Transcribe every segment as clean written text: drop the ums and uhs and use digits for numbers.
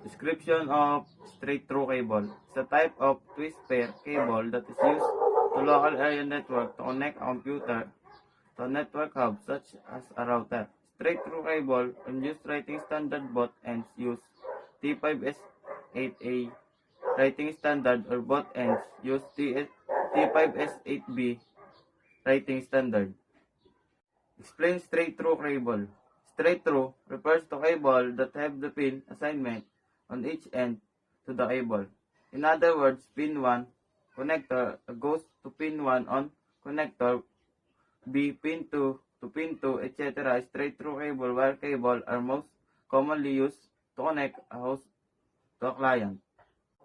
Description of straight-through cable. It's a type of twist pair cable that is used to local area network to connect a computer to a network hub such as a router. Straight-through cable on used writing standard both ends use T5S8A writing standard or both ends use T5S8B writing standard. Explain straight-through cable. Straight-through refers to cable that have the pin assignment on each end to the cable. In other words, pin 1 connector goes to pin 1 on connector B, pin 2 to pin 2, etc. Straight-through cable, wire cable are most commonly used to connect a host to a client.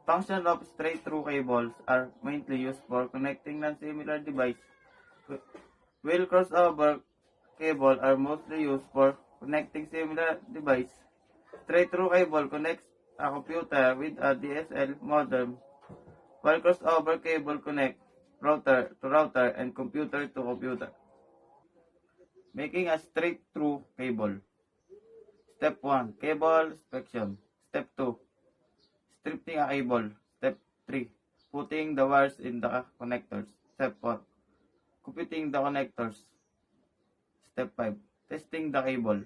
Function of straight-through cables are mainly used for connecting non-similar devices, while crossover cable are mostly used for connecting similar devices. Straight-through cable connects a computer with a DSL modem, while crossover cable connects router to router and computer to computer. Making a straight-through cable. Step 1. Cable inspection. Step 2. Stripping a cable. Step 3. Putting the wires in the connectors. Step 4. Computing the connectors. Step 5. Testing the cable.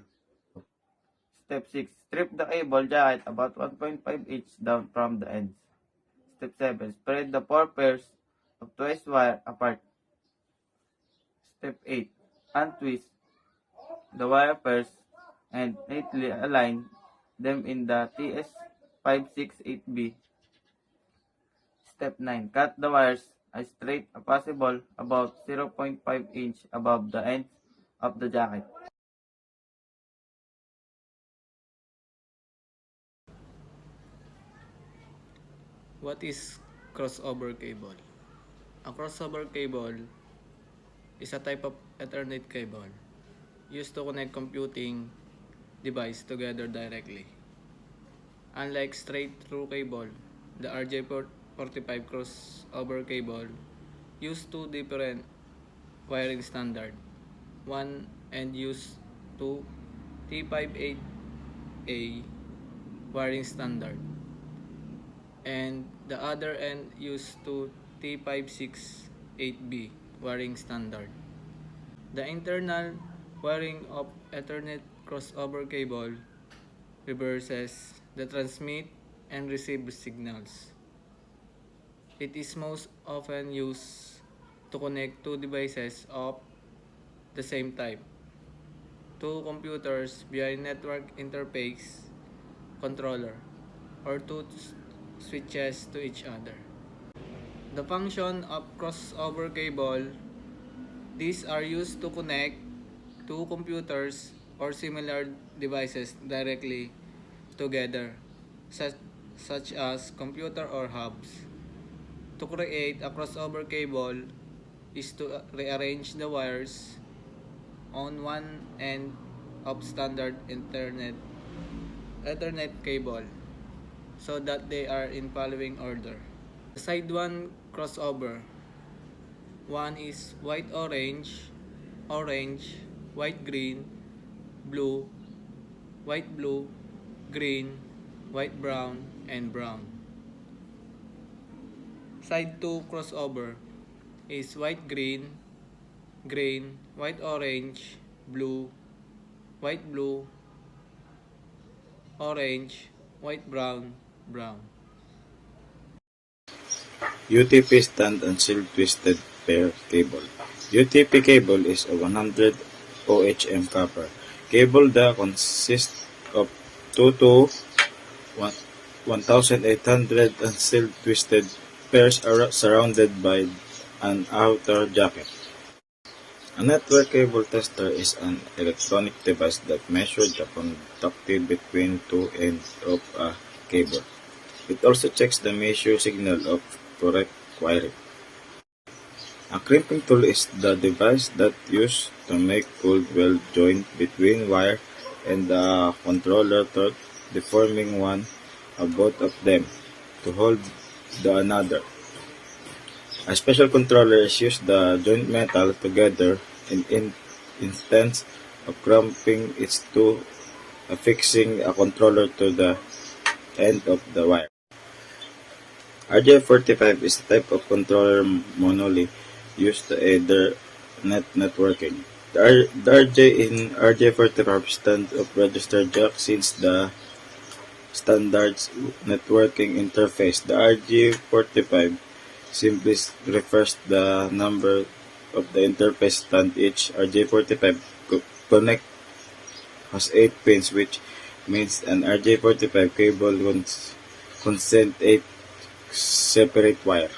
Step 6. Strip the cable jacket about 1.5 inch down from the ends. Step 7. Spread the 4 pairs of twice wire apart. Step 8. Untwist the wire pairs and neatly align them in the TS568B. Step 9. Cut the wires as straight as possible about 0.5 inch above the ends of the jacket. What is crossover cable? A crossover cable is a type of Ethernet cable used to connect computing device together directly. Unlike straight-through cable, the RJ45 crossover cable used two different wiring standard. One end used to T58A wiring standard and the other end used to T568B wiring standard. The internal wiring of Ethernet crossover cable reverses the transmit and receive signals. It is most often used to connect two devices of the same type, two computers via network interface controller, or two switches to each other. The function of crossover cable. These are used to connect two computers or similar devices directly together, such as computer or hubs. To create a crossover cable is to rearrange the wires on one end of standard Ethernet cable so that they are in following order. The side 1 crossover. One is white orange, orange, white green, blue, white blue, green, white brown, and brown. Side 2 crossover is white green, green, white orange, blue, white blue, orange, white brown, brown. UTP stand and seal twisted pair cable. UTP cable is a 100 OHM copper cable that consists of 2 to 1,800 unsealed twisted pairs are surrounded by an outer jacket. A network cable tester is an electronic device that measures the conductivity between two ends of a cable. It also checks the measure signal of correct wiring. A crimping tool is the device that used to make cold weld joint between wire and the controller through deforming one or both of them to hold the another. A special controller is used to joint metal together in instance of cramping its to affixing a controller to the end of the wire. RJ45 is a type of controller monolith used to Ethernet networking. The RJ in RJ45 stands of register jack since the standards networking interface. The RJ45 simply refers the number of the interface stand. Each RJ45 connect has 8 pins, which means an RJ45 cable consent 8 separate wire.